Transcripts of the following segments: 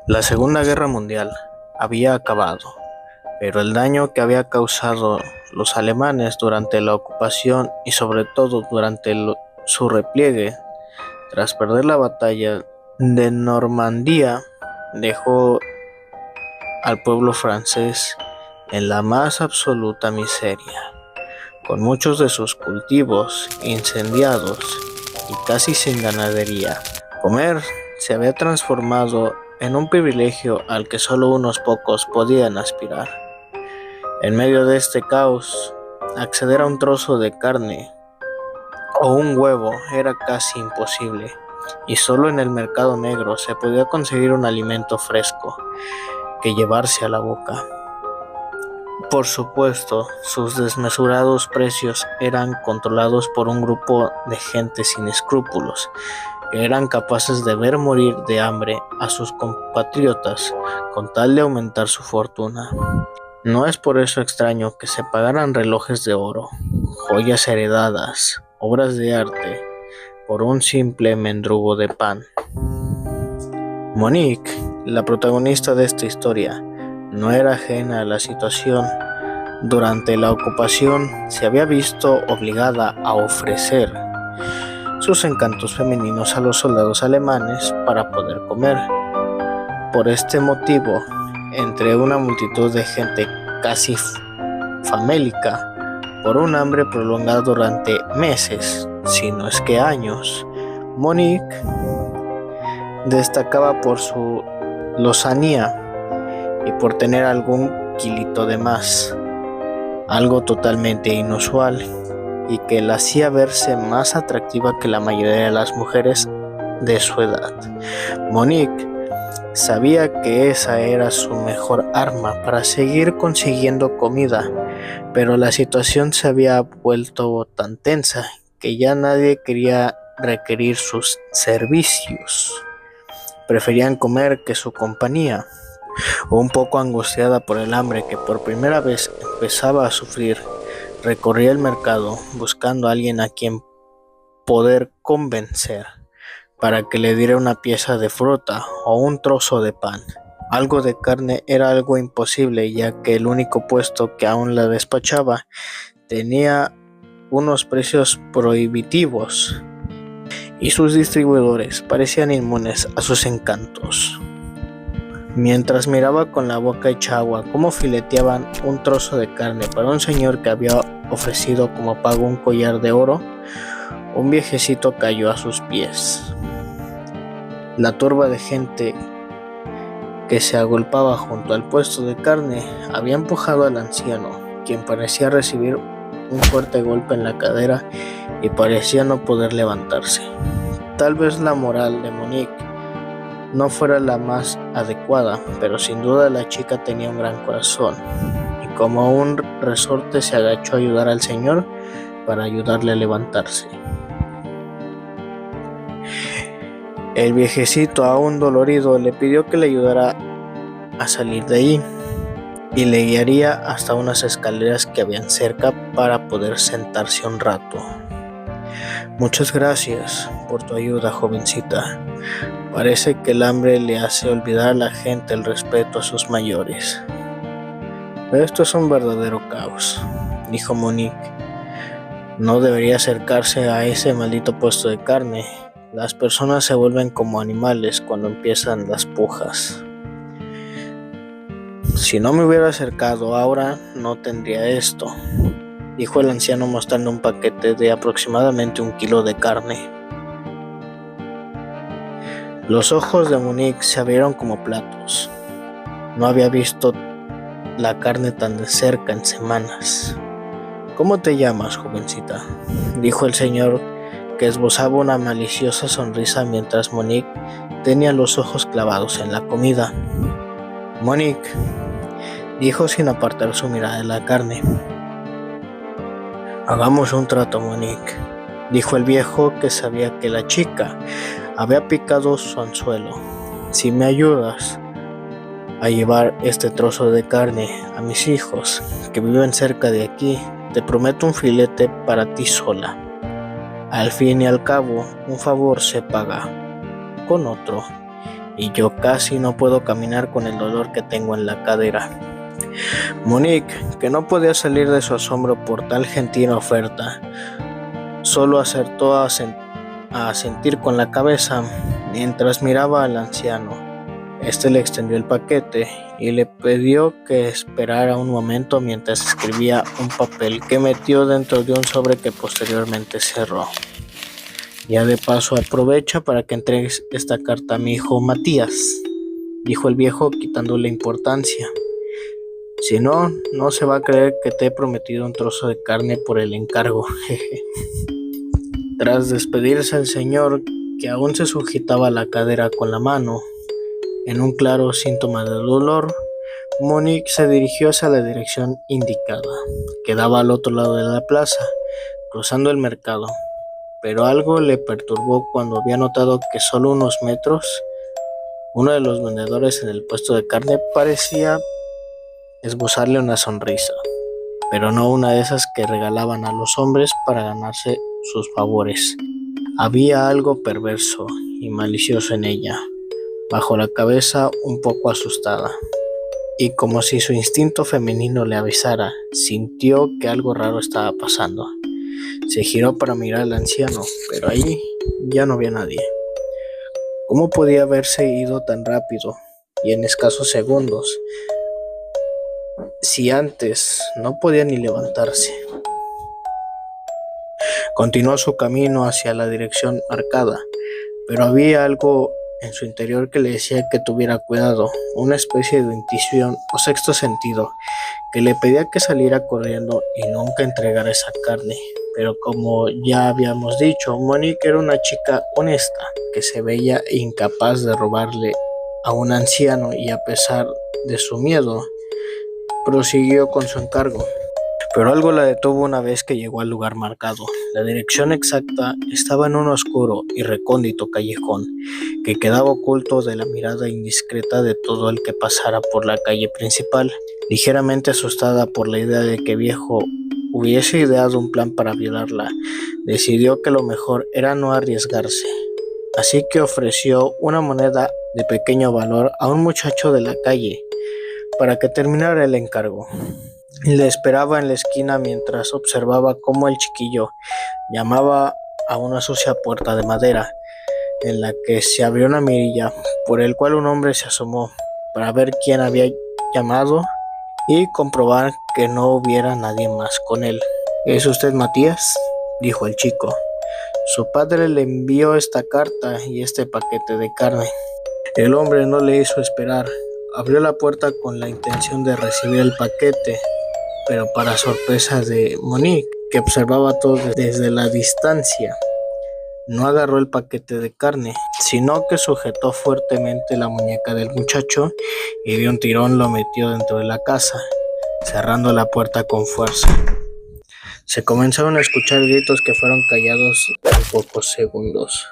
La Segunda Guerra Mundial había acabado, pero el daño que había causado los alemanes durante la ocupación y sobre todo durante su repliegue tras perder la batalla de Normandía dejó al pueblo francés en la más absoluta miseria, con muchos de sus cultivos incendiados y casi sin ganadería. Comer se había transformado en un privilegio al que solo unos pocos podían aspirar. En medio de este caos, acceder a un trozo de carne o un huevo era casi imposible, y solo en el mercado negro se podía conseguir un alimento fresco que llevarse a la boca. Por supuesto, sus desmesurados precios eran controlados por un grupo de gente sin escrúpulos, que eran capaces de ver morir de hambre a sus compatriotas con tal de aumentar su fortuna. No es por eso extraño que se pagaran relojes de oro, joyas heredadas, obras de arte, por un simple mendrugo de pan. Monique, la protagonista de esta historia, no era ajena a la situación. Durante la ocupación se había visto obligada a ofrecer sus encantos femeninos a los soldados alemanes para poder comer. Por este motivo, entre una multitud de gente casi famélica, por un hambre prolongada durante meses, si no es que años, Monique destacaba por su lozanía y por tener algún kilito de más, algo totalmente inusual y que la hacía verse más atractiva que la mayoría de las mujeres de su edad. Monique sabía que esa era su mejor arma para seguir consiguiendo comida, pero la situación se había vuelto tan tensa que ya nadie quería requerir sus servicios. Preferían comer que su compañía. Un poco angustiada por el hambre que por primera vez empezaba a sufrir, recorría el mercado buscando a alguien a quien poder convencer para que le diera una pieza de fruta o un trozo de pan. Algo de carne era algo imposible, ya que el único puesto que aún la despachaba tenía unos precios prohibitivos y sus distribuidores parecían inmunes a sus encantos. Mientras miraba con la boca hecha agua cómo fileteaban un trozo de carne para un señor que había ofrecido como pago un collar de oro, un viejecito cayó a sus pies. La turba de gente que se agolpaba junto al puesto de carne había empujado al anciano, quien parecía recibir un fuerte golpe en la cadera y parecía no poder levantarse. Tal vez la moral de Monique no fuera la más adecuada, pero sin duda la chica tenía un gran corazón, y como un resorte se agachó a ayudar al señor para ayudarle a levantarse. El viejecito, aún dolorido, le pidió que le ayudara a salir de ahí y le guiaría hasta unas escaleras que habían cerca para poder sentarse un rato. Muchas gracias por tu ayuda, jovencita. Parece que el hambre le hace olvidar a la gente el respeto a sus mayores. Esto es un verdadero caos, dijo Monique. No debería acercarse a ese maldito puesto de carne. Las personas se vuelven como animales cuando empiezan las pujas. Si no me hubiera acercado ahora, no tendría esto, dijo el anciano mostrando un paquete de aproximadamente 1 kilo de carne. Los ojos de Monique se abrieron como platos. No había visto la carne tan de cerca en semanas. ¿Cómo te llamas, jovencita?, dijo el señor, que esbozaba una maliciosa sonrisa mientras Monique tenía los ojos clavados en la comida. Monique, dijo sin apartar su mirada de la carne. Hagamos un trato, Monique, dijo el viejo, que sabía que la chica había picado su anzuelo. Si me ayudas a llevar este trozo de carne a mis hijos que viven cerca de aquí, te prometo un filete para ti sola. Al fin y al cabo, un favor se paga con otro, y yo casi no puedo caminar con el dolor que tengo en la cadera. Monique, que no podía salir de su asombro por tal gentil oferta, solo acertó a asentir con la cabeza mientras miraba al anciano. Este le extendió el paquete y le pidió que esperara un momento mientras escribía un papel que metió dentro de un sobre que posteriormente cerró. Ya de paso aprovecha para que entregues esta carta a mi hijo Matías, dijo el viejo quitándole importancia. Si no, no se va a creer que te he prometido un trozo de carne por el encargo. Tras despedirse el señor, que aún se sujetaba la cadera con la mano, en un claro síntoma de dolor, Monique se dirigió hacia la dirección indicada, que daba al otro lado de la plaza, cruzando el mercado. Pero algo le perturbó cuando había notado que solo unos metros, uno de los vendedores en el puesto de carne parecía esbozarle una sonrisa, pero no una de esas que regalaban a los hombres para ganarse sus favores. Había algo perverso y malicioso en ella, bajo la cabeza un poco asustada, y como si su instinto femenino le avisara, sintió que algo raro estaba pasando. Se giró para mirar al anciano, pero ahí ya no había nadie. ¿Cómo podía haberse ido tan rápido y en escasos segundos, si antes no podía ni levantarse? Continuó su camino hacia la dirección marcada, pero había algo en su interior que le decía que tuviera cuidado, una especie de intuición o sexto sentido que le pedía que saliera corriendo y nunca entregara esa carne. Pero como ya habíamos dicho, Monique era una chica honesta que se veía incapaz de robarle a un anciano y a pesar de su miedo, prosiguió con su encargo. Pero algo la detuvo una vez que llegó al lugar marcado. La dirección exacta estaba en un oscuro y recóndito callejón que quedaba oculto de la mirada indiscreta de todo el que pasara por la calle principal. Ligeramente asustada por la idea de que viejo hubiese ideado un plan para violarla, decidió que lo mejor era no arriesgarse. Así que ofreció una moneda de pequeño valor a un muchacho de la calle para que terminara el encargo. Le esperaba en la esquina mientras observaba cómo el chiquillo llamaba a una sucia puerta de madera, en la que se abrió una mirilla, por el cual un hombre se asomó para ver quién había llamado y comprobar que no hubiera nadie más con él. ¿Es usted Matías?, dijo el chico. Su padre le envió esta carta y este paquete de carne. El hombre no le hizo esperar. Abrió la puerta con la intención de recibir el paquete, pero para sorpresa de Monique, que observaba todo desde la distancia, no agarró el paquete de carne, sino que sujetó fuertemente la muñeca del muchacho y de un tirón lo metió dentro de la casa, cerrando la puerta con fuerza. Se comenzaron a escuchar gritos que fueron callados en pocos segundos.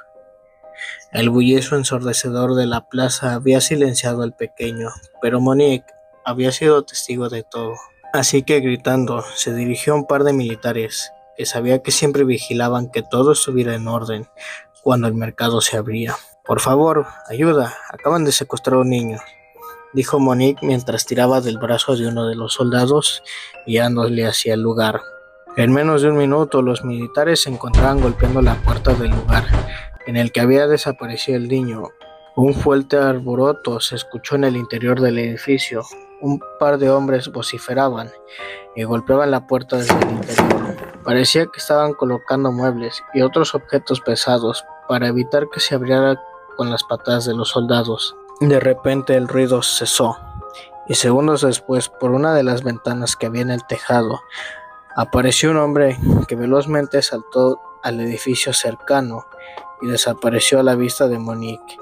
El bullicio ensordecedor de la plaza había silenciado al pequeño, pero Monique había sido testigo de todo. Así que gritando, se dirigió a un par de militares que sabía que siempre vigilaban que todo estuviera en orden cuando el mercado se abría. Por favor, ayuda, acaban de secuestrar a un niño, dijo Monique mientras tiraba del brazo de uno de los soldados guiándole hacia el lugar. En menos de un minuto, los militares se encontraban golpeando la puerta del lugar en el que había desaparecido el niño. Un fuerte alboroto se escuchó en el interior del edificio. Un par de hombres vociferaban y golpeaban la puerta desde el interior. Parecía que estaban colocando muebles y otros objetos pesados para evitar que se abriera con las patadas de los soldados. De repente el ruido cesó y segundos después, por una de las ventanas que había en el tejado, apareció un hombre que velozmente saltó al edificio cercano y desapareció a la vista de Monique,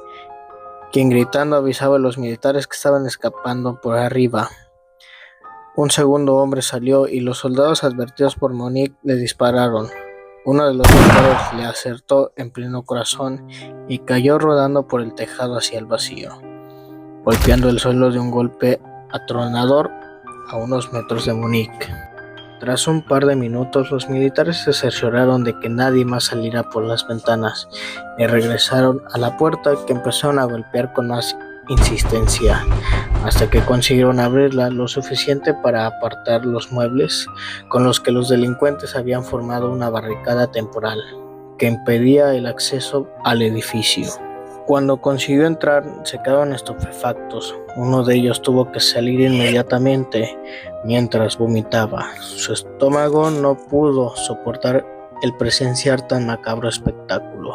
quien gritando avisaba a los militares que estaban escapando por arriba. Un segundo hombre salió y los soldados, advertidos por Monique, le dispararon. Uno de los disparos le acertó en pleno corazón y cayó rodando por el tejado hacia el vacío, golpeando el suelo de un golpe atronador a unos metros de Monique. Tras un par de minutos, los militares se cercioraron de que nadie más saliera por las ventanas y regresaron a la puerta, que empezaron a golpear con más insistencia, hasta que consiguieron abrirla lo suficiente para apartar los muebles con los que los delincuentes habían formado una barricada temporal que impedía el acceso al edificio. Cuando consiguió entrar, se quedaron estupefactos. Uno de ellos tuvo que salir inmediatamente mientras vomitaba. Su estómago no pudo soportar el presenciar tan macabro espectáculo.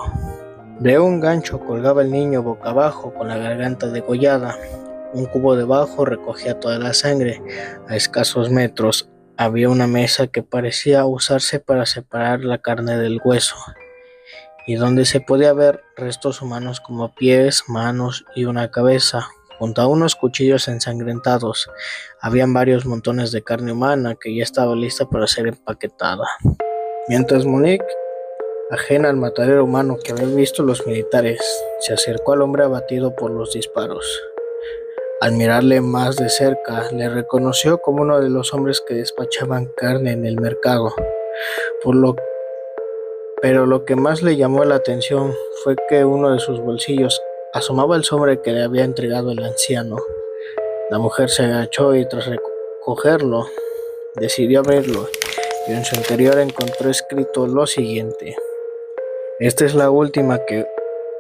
De un gancho colgaba el niño boca abajo con la garganta degollada. Un cubo debajo recogía toda la sangre. A escasos metros había una mesa que parecía usarse para separar la carne del hueso, y donde se podía ver restos humanos como pies, manos y una cabeza. Junto a unos cuchillos ensangrentados, habían varios montones de carne humana que ya estaba lista para ser empaquetada. Mientras Monique, ajena al matadero humano que habían visto los militares, se acercó al hombre abatido por los disparos. Al mirarle más de cerca, le reconoció como uno de los hombres que despachaban carne en el mercado. Pero lo que más le llamó la atención fue que uno de sus bolsillos asomaba el sobre que le había entregado el anciano. La mujer se agachó y tras recogerlo, decidió abrirlo, y en su interior encontró escrito lo siguiente: esta es la última que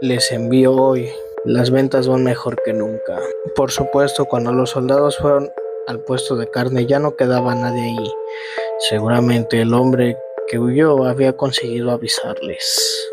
les envío hoy. Las ventas van mejor que nunca. Por supuesto, cuando los soldados fueron al puesto de carne ya no quedaba nadie ahí. Seguramente el hombre que huyó había conseguido avisarles.